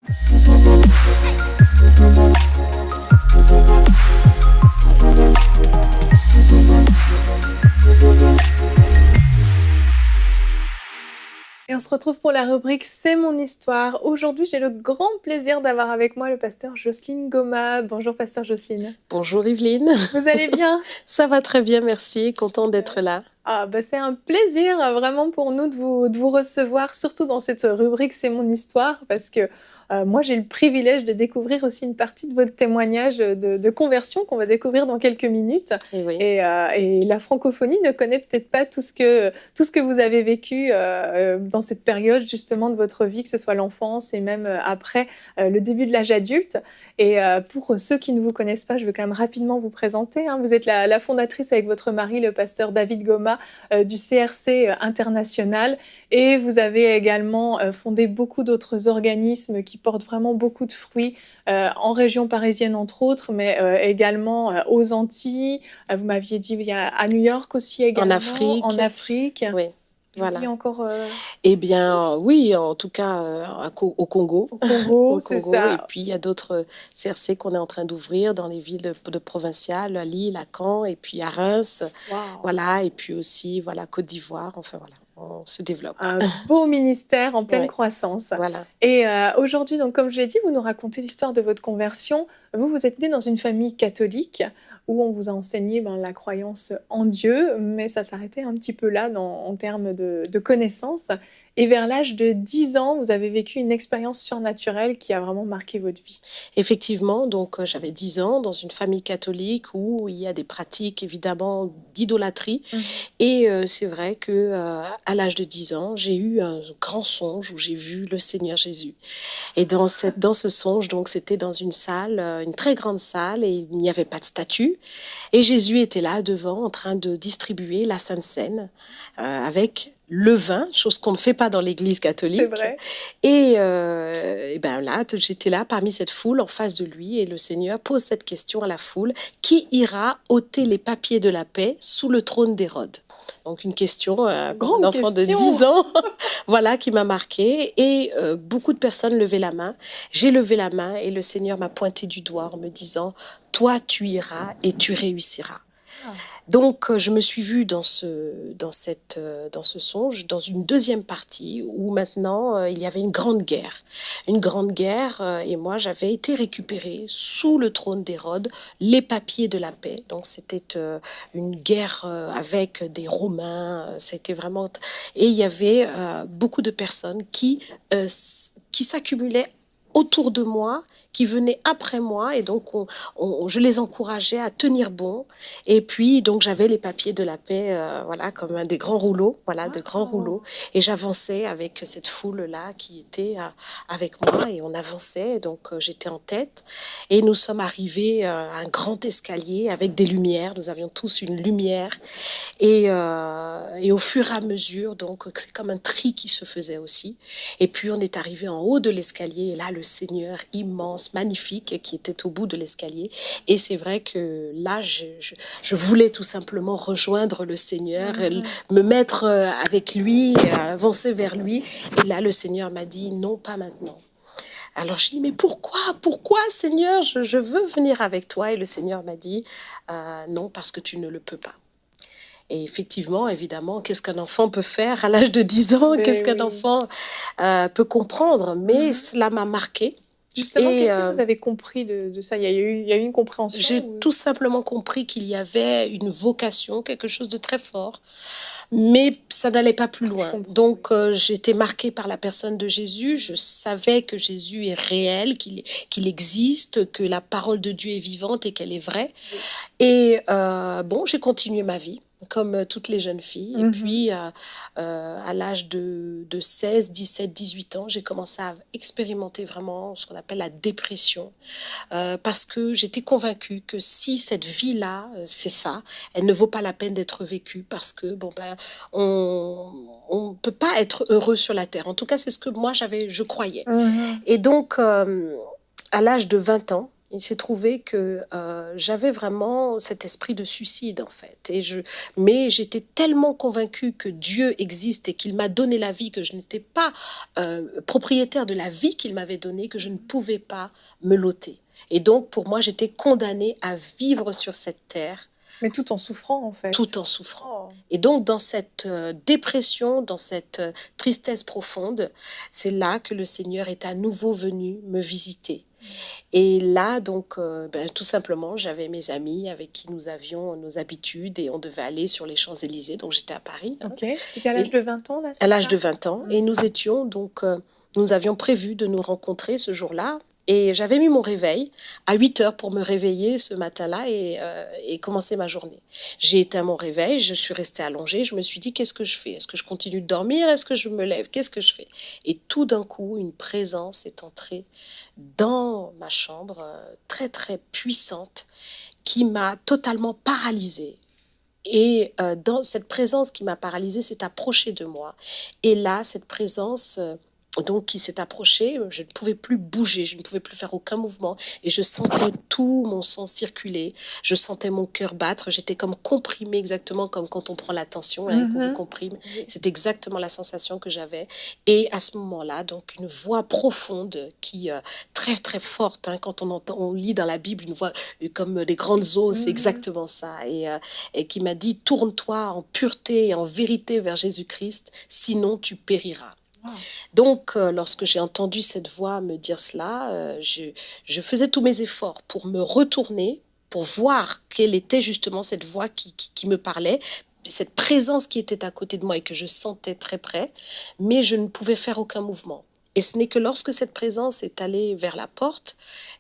Et on se retrouve pour la rubrique C'est mon histoire. Aujourd'hui, j'ai le grand plaisir d'avoir avec moi le pasteur Jocelyne Goma. Bonjour, pasteur Jocelyne. Bonjour Evelyne, Vous allez bien? ça va très bien, merci, contente d'être là. Ah, bah, c'est un plaisir vraiment pour nous de vous recevoir, surtout dans cette rubrique C'est mon histoire, parce que moi j'ai le privilège de découvrir aussi une partie de votre témoignage de conversion qu'on va découvrir dans quelques minutes. Et oui. Et la francophonie ne connaît peut-être pas tout ce que vous avez vécu dans cette période justement de votre vie, que ce soit l'enfance et même après le début de l'âge adulte. Et pour ceux qui ne vous connaissent pas, je vais quand même rapidement vous présenter. Vous êtes la fondatrice avec votre mari, le pasteur David Goma, du CRC international, et vous avez également fondé beaucoup d'autres organismes qui portent vraiment beaucoup de fruits en région parisienne entre autres, mais également aux Antilles. Vous m'aviez dit à New York aussi également. En Afrique. Oui. Voilà. Encore. Eh bien, oui, en tout cas au Congo. Au Congo, c'est ça. Et puis il y a d'autres CRC qu'on est en train d'ouvrir dans les villes de provinciales, à Lille, à Caen, et puis à Reims. Wow. Voilà, et puis aussi Côte d'Ivoire. Enfin voilà, on se développe. Un beau ministère en pleine croissance. Voilà. Et aujourd'hui, donc comme je l'ai dit, vous nous racontez l'histoire de votre conversion. Vous êtes né dans une famille catholique où on vous a enseigné la croyance en Dieu, mais ça s'arrêtait un petit peu là en termes de connaissances. Et vers l'âge de 10 ans, vous avez vécu une expérience surnaturelle qui a vraiment marqué votre vie. Effectivement, donc j'avais 10 ans dans une famille catholique où il y a des pratiques évidemment d'idolâtrie. Et c'est vrai que à l'âge de 10 ans, j'ai eu un grand songe où j'ai vu le Seigneur Jésus. Et dans ce songe, donc c'était dans une salle, une très grande salle, et il n'y avait pas de statue. Et Jésus était là devant en train de distribuer la Sainte Seine avec le vin, chose qu'on ne fait pas dans l'église catholique. C'est vrai. Et là, j'étais là parmi cette foule en face de lui, et le Seigneur pose cette question à la foule: qui ira ôter les papiers de la paix sous le trône d'Hérode? Donc une question pour un enfant de 10 ans voilà, qui m'a marquée. Et beaucoup de personnes levaient la main. J'ai levé la main et le Seigneur m'a pointé du doigt en me disant: toi, tu iras et tu réussiras. Donc, je me suis vue dans ce songe, dans une deuxième partie où maintenant, il y avait une grande guerre. Et moi, j'avais été récupérée sous le trône d'Hérode les papiers de la paix. Donc, c'était une guerre avec des Romains. C'était vraiment... Et il y avait beaucoup de personnes qui s'accumulaient autour de moi, qui venaient après moi, et donc je les encourageais à tenir bon. Et puis donc j'avais les papiers de la paix, comme des grands rouleaux, de grands rouleaux, et j'avançais avec cette foule là qui était avec moi, et on avançait. Donc j'étais en tête, et nous sommes arrivés à un grand escalier avec des lumières. Nous avions tous une lumière, et au fur et à mesure, donc c'est comme un tri qui se faisait aussi. Et puis on est arrivé en haut de l'escalier, et là le Seigneur immense, magnifique, qui était au bout de l'escalier. Et c'est vrai que là, je voulais tout simplement rejoindre le Seigneur, me mettre avec lui, avancer vers lui. Et là, le Seigneur m'a dit: non, pas maintenant. Alors je dis: mais pourquoi Seigneur, je veux venir avec toi. Et le Seigneur m'a dit: non, parce que tu ne le peux pas. Et effectivement, évidemment, qu'est-ce qu'un enfant peut faire à l'âge de 10 ans? Qu'est-ce qu'un enfant peut comprendre? Mais cela m'a marqué. Justement, qu'est-ce que vous avez compris de ça? Il y a eu une compréhension? J'ai tout simplement compris qu'il y avait une vocation, quelque chose de très fort, mais ça n'allait pas plus loin. Donc, j'étais marquée par la personne de Jésus. Je savais que Jésus est réel, qu'il existe, que la parole de Dieu est vivante et qu'elle est vraie. Et j'ai continué ma vie, comme toutes les jeunes filles. Et puis, à l'âge de 16, 17, 18 ans, j'ai commencé à expérimenter vraiment ce qu'on appelle la dépression. Parce que j'étais convaincue que si cette vie-là, c'est ça, elle ne vaut pas la peine d'être vécue, parce que, on ne peut pas être heureux sur la terre. En tout cas, c'est ce que moi, je croyais. Et donc, à l'âge de 20 ans, Il s'est trouvé que j'avais vraiment cet esprit de suicide, en fait. Mais j'étais tellement convaincue que Dieu existe et qu'il m'a donné la vie, que je n'étais pas propriétaire de la vie qu'il m'avait donnée, que je ne pouvais pas me l'ôter. Et donc, pour moi, j'étais condamnée à vivre sur cette terre Mais tout en souffrant, en fait. tout en souffrant. Oh. Et donc, dans cette dépression, dans cette tristesse profonde, c'est là que le Seigneur est à nouveau venu me visiter. Et là, donc, tout simplement, j'avais mes amis avec qui nous avions nos habitudes et on devait aller sur les Champs-Élysées. Donc, j'étais à Paris. Ok. C'était à l'âge de 20 ans, là, À l'âge de 20 ans. Et nous étions donc, nous avions prévu de nous rencontrer ce jour-là. Et j'avais mis mon réveil à 8 heures pour me réveiller ce matin-là et commencer ma journée. J'ai éteint mon réveil, je suis restée allongée, je me suis dit, qu'est-ce que je fais? Est-ce que je continue de dormir? Est-ce que je me lève? Qu'est-ce que je fais? Et tout d'un coup, une présence est entrée dans ma chambre, très très puissante, qui m'a totalement paralysée. Et dans cette présence qui m'a paralysée s'est approchée de moi. Et là, cette présence donc qui s'est approchée, je ne pouvais plus bouger, je ne pouvais plus faire aucun mouvement. Et je sentais tout mon sang circuler, je sentais mon cœur battre, j'étais comme comprimée, exactement comme quand on prend la tension, hein, qu'on vous comprime. C'est exactement la sensation que j'avais. Et à ce moment-là, donc une voix profonde qui, très très forte, hein, quand on lit dans la Bible une voix comme des grandes eaux, c'est exactement ça. Et qui m'a dit, tourne-toi en pureté et en vérité vers Jésus-Christ, sinon tu périras. Wow. Donc, lorsque j'ai entendu cette voix me dire cela, je faisais tous mes efforts pour me retourner, pour voir quelle était justement cette voix qui me parlait, cette présence qui était à côté de moi et que je sentais très près, mais je ne pouvais faire aucun mouvement. Et ce n'est que lorsque cette présence est allée vers la porte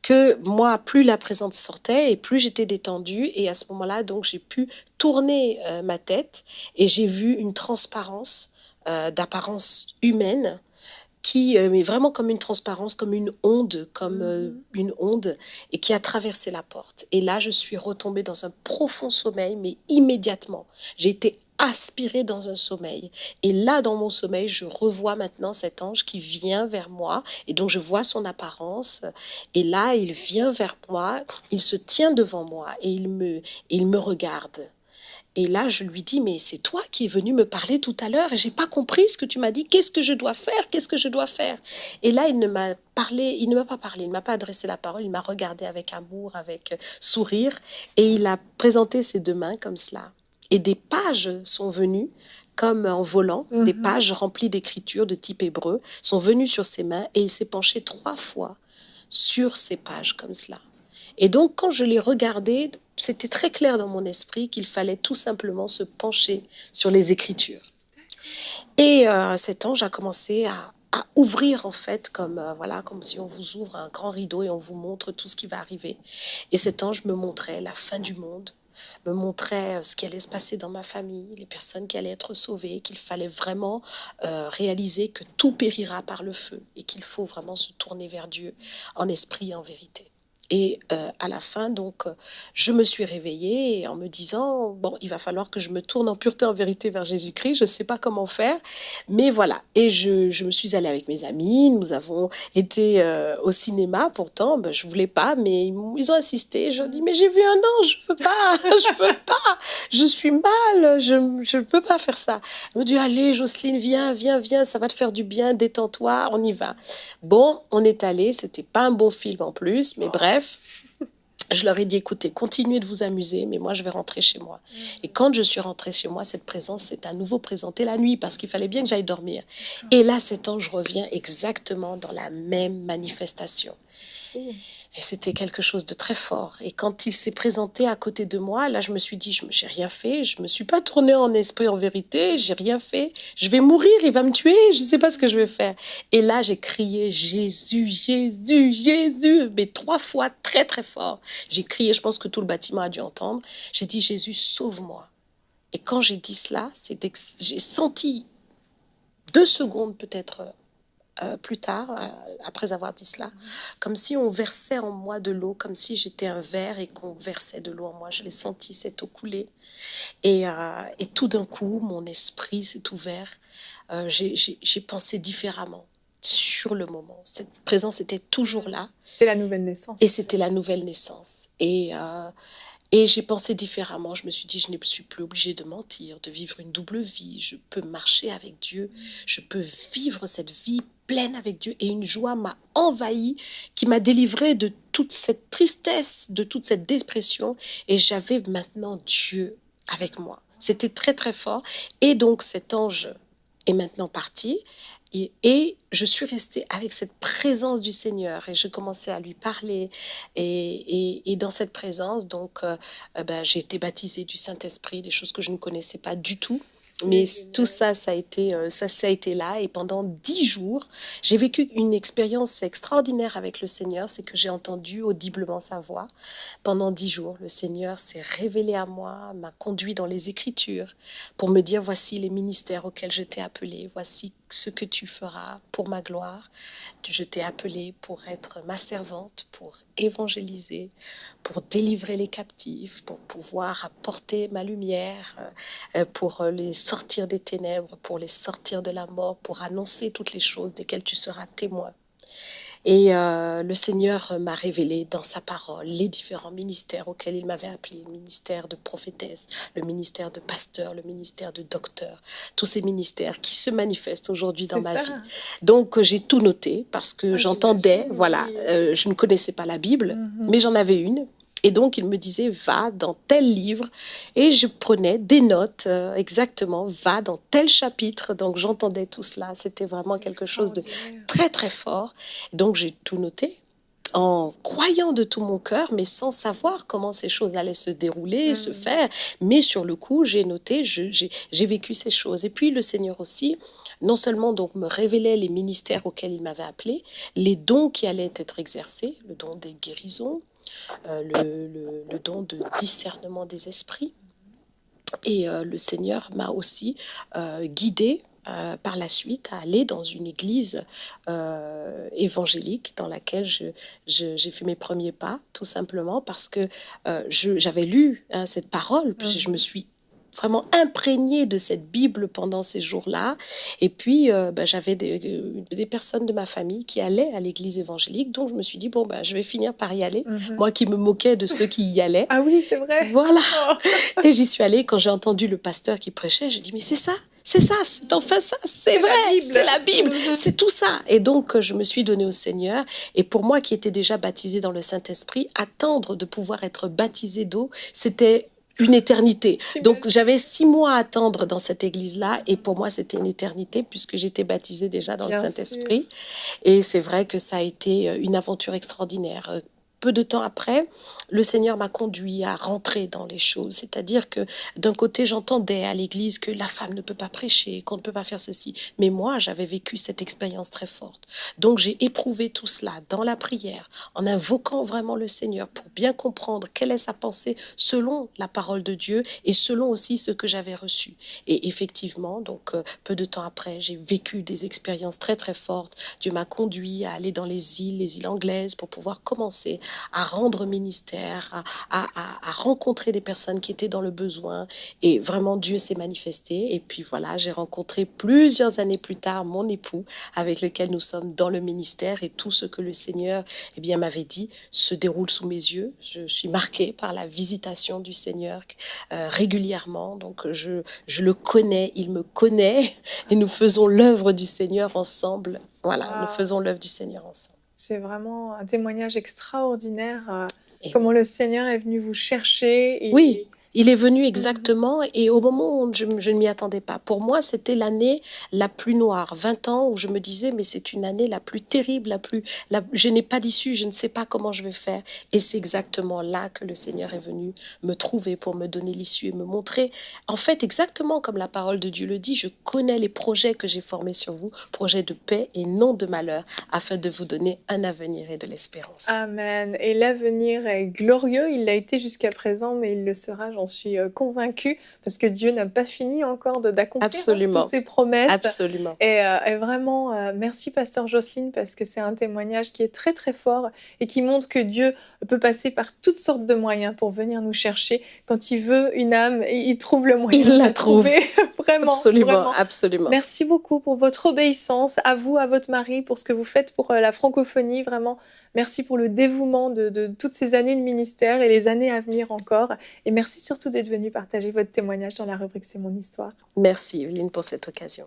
que moi, plus la présence sortait et plus j'étais détendue. Et à ce moment-là, donc, j'ai pu tourner ma tête et j'ai vu une transparence d'apparence humaine qui mais vraiment comme une transparence, comme une onde, une onde, et qui a traversé la porte. Et là, je suis retombée dans un profond sommeil, mais immédiatement. J'ai été aspirée dans un sommeil. Et là, dans mon sommeil, je revois maintenant cet ange qui vient vers moi. Et donc, je vois son apparence. Et là, il vient vers moi, il se tient devant moi et il me regarde. Et là, je lui dis, mais c'est toi qui es venu me parler tout à l'heure et j'ai pas compris ce que tu m'as dit. Qu'est-ce que je dois faire? Qu'est-ce que je dois faire? Et là, il ne m'a pas parlé, il ne m'a pas adressé la parole, il m'a regardé avec amour, avec sourire et il a présenté ses deux mains comme cela. Et des pages sont venues comme en volant, des pages remplies d'écritures de type hébreu sont venues sur ses mains et il s'est penché 3 fois sur ces pages comme cela. Et donc, quand je l'ai regardé, c'était très clair dans mon esprit qu'il fallait tout simplement se pencher sur les Écritures. Et cet ange a commencé à ouvrir, en fait, comme si on vous ouvre un grand rideau et on vous montre tout ce qui va arriver. Et cet ange me montrait la fin du monde, me montrait ce qui allait se passer dans ma famille, les personnes qui allaient être sauvées, qu'il fallait vraiment réaliser que tout périra par le feu et qu'il faut vraiment se tourner vers Dieu en esprit et en vérité. Et à la fin, donc, je me suis réveillée en me disant, bon, il va falloir que je me tourne en pureté, en vérité vers Jésus-Christ. Je ne sais pas comment faire, mais voilà. Et je me suis allée avec mes amis. Nous avons été au cinéma. Pourtant, je ne voulais pas, mais ils ont insisté. Je dis, mais j'ai vu un ange, je ne veux pas, je ne veux pas. Je suis mal, je ne peux pas faire ça. Ils m'ont dit, allez, Jocelyne, viens, viens, viens, ça va te faire du bien, détends-toi, on y va. Bon, on est allé. Ce n'était pas un bon film en plus, mais bref. Je leur ai dit, écoutez, continuez de vous amuser, mais moi, je vais rentrer chez moi. Et quand je suis rentrée chez moi, cette présence s'est à nouveau présentée la nuit, parce qu'il fallait bien que j'aille dormir. Et là, cet ange revient exactement dans la même manifestation. Et c'était quelque chose de très fort. Et quand il s'est présenté à côté de moi, là, je me suis dit, j'ai rien fait. Je me suis pas tournée en esprit, en vérité. J'ai rien fait. Je vais mourir, il va me tuer. Je sais pas ce que je vais faire. Et là, j'ai crié, Jésus, Jésus, Jésus. Mais 3 fois, très, très fort. J'ai crié, je pense que tout le bâtiment a dû entendre. J'ai dit, Jésus, sauve-moi. Et quand j'ai dit cela, j'ai senti 2 secondes peut-être plus tard, après avoir dit cela, comme si on versait en moi de l'eau, comme si j'étais un verre et qu'on versait de l'eau en moi. Je l'ai senti, cette eau couler. Et tout d'un coup, mon esprit s'est ouvert. J'ai pensé différemment. sur le moment. Cette présence était toujours là C'était la nouvelle naissance. et c'était la nouvelle naissance. Et j'ai pensé différemment. Je me suis dit, je ne suis plus obligée de mentir, de vivre une double vie. Je peux marcher avec Dieu. Je peux vivre cette vie pleine avec Dieu. Et une joie m'a envahie, qui m'a délivrée de toute cette tristesse, de toute cette dépression. Et j'avais maintenant Dieu avec moi. C'était très, très fort. Et donc, cet ange est maintenant parti. Et je suis restée avec cette présence du Seigneur et je commençais à lui parler et dans cette présence, donc, j'ai été baptisée du Saint-Esprit, des choses que je ne connaissais pas du tout. Mais tout ça, ça a été là. Et pendant 10 jours, j'ai vécu une expérience extraordinaire avec le Seigneur. C'est que j'ai entendu audiblement sa voix. Pendant 10 jours, le Seigneur s'est révélé à moi, m'a conduit dans les Écritures pour me dire, voici les ministères auxquels je t'ai appelé. Voici ce que tu feras pour ma gloire. Je t'ai appelé pour être ma servante, pour évangéliser, pour délivrer les captifs, pour pouvoir apporter ma lumière, pour les sortir des ténèbres, pour les sortir de la mort, pour annoncer toutes les choses desquelles tu seras témoin. Et le Seigneur m'a révélé dans sa parole les différents ministères auxquels il m'avait appelé, le ministère de prophétesse, le ministère de pasteur, le ministère de docteur, tous ces ministères qui se manifestent aujourd'hui dans ma vie. Donc j'ai tout noté parce que j'entendais, voilà, je ne connaissais pas la Bible, mais j'en avais une. Et donc, il me disait, va dans tel livre. Et je prenais des notes, exactement, va dans tel chapitre. Donc, j'entendais tout cela. C'était vraiment quelque chose de très, très fort. Donc, j'ai tout noté en croyant de tout mon cœur, mais sans savoir comment ces choses allaient se dérouler, se faire. Mais sur le coup, j'ai noté, j'ai vécu ces choses. Et puis, le Seigneur aussi, non seulement donc me révélait les ministères auxquels il m'avait appelé, les dons qui allaient être exercés, le don des guérisons, le don de discernement des esprits. Et le Seigneur m'a aussi guidée par la suite à aller dans une église évangélique dans laquelle j'ai fait mes premiers pas, tout simplement parce que j'avais lu cette parole, puis je me suis vraiment imprégnée de cette Bible pendant ces jours-là. Et puis, j'avais des personnes de ma famille qui allaient à l'église évangélique, donc je me suis dit, bon, je vais finir par y aller. Moi qui me moquais de ceux qui y allaient. Ah oui, c'est vrai. Voilà. Oh. Et j'y suis allée. Quand j'ai entendu le pasteur qui prêchait, j'ai dit, mais c'est ça, c'est enfin ça, c'est vrai, c'est la Bible, c'est tout ça. Et donc, je me suis donnée au Seigneur. Et pour moi qui étais déjà baptisée dans le Saint-Esprit, attendre de pouvoir être baptisée d'eau, c'était une éternité. Donc, j'avais 6 mois à attendre dans cette église-là. Et pour moi, c'était une éternité puisque j'étais baptisée déjà dans le Saint-Esprit. Et c'est vrai que ça a été une aventure extraordinaire. Peu de temps après, le Seigneur m'a conduit à rentrer dans les choses. C'est-à-dire que d'un côté, j'entendais à l'église que la femme ne peut pas prêcher, qu'on ne peut pas faire ceci. Mais moi, j'avais vécu cette expérience très forte. Donc, j'ai éprouvé tout cela dans la prière, en invoquant vraiment le Seigneur pour bien comprendre quelle est sa pensée selon la parole de Dieu et selon aussi ce que j'avais reçu. Et effectivement, donc, peu de temps après, j'ai vécu des expériences très, très fortes. Dieu m'a conduit à aller dans les îles anglaises pour pouvoir commencer à rendre ministère, à rencontrer des personnes qui étaient dans le besoin. Et vraiment, Dieu s'est manifesté. Et puis voilà, j'ai rencontré plusieurs années plus tard mon époux avec lequel nous sommes dans le ministère. Et tout ce que le Seigneur m'avait dit se déroule sous mes yeux. Je suis marquée par la visitation du Seigneur régulièrement. Donc, je le connais, il me connaît. Et nous faisons l'œuvre du Seigneur ensemble. Voilà, nous faisons l'œuvre du Seigneur ensemble. C'est vraiment un témoignage extraordinaire, comment le Seigneur est venu vous chercher. Et... Oui, il est venu exactement et au moment où je ne m'y attendais pas. Pour moi, c'était l'année la plus noire, 20 ans, où je me disais, mais c'est une année la plus terrible, je n'ai pas d'issue, je ne sais pas comment je vais faire. Et c'est exactement là que le Seigneur est venu me trouver pour me donner l'issue et me montrer. En fait, exactement comme la parole de Dieu le dit, je connais les projets que j'ai formés sur vous, projets de paix et non de malheur, afin de vous donner un avenir et de l'espérance. Amen. Et l'avenir est glorieux, il l'a été jusqu'à présent, mais il le sera, j'en suis convaincue, parce que Dieu n'a pas fini encore d'accomplir toutes ses promesses. Absolument. Et vraiment, merci Pasteur Jocelyne, parce que c'est un témoignage qui est très très fort et qui montre que Dieu peut passer par toutes sortes de moyens pour venir nous chercher. Quand il veut une âme, il trouve le moyen de la trouver Vraiment, Absolument, vraiment. absolument. Merci beaucoup pour votre obéissance, à vous, à votre mari, pour ce que vous faites pour la francophonie. Vraiment, merci pour le dévouement de toutes ces années de ministère et les années à venir encore. Et merci surtout d'être venu partager votre témoignage dans la rubrique C'est mon histoire. Merci, Evelyne, pour cette occasion.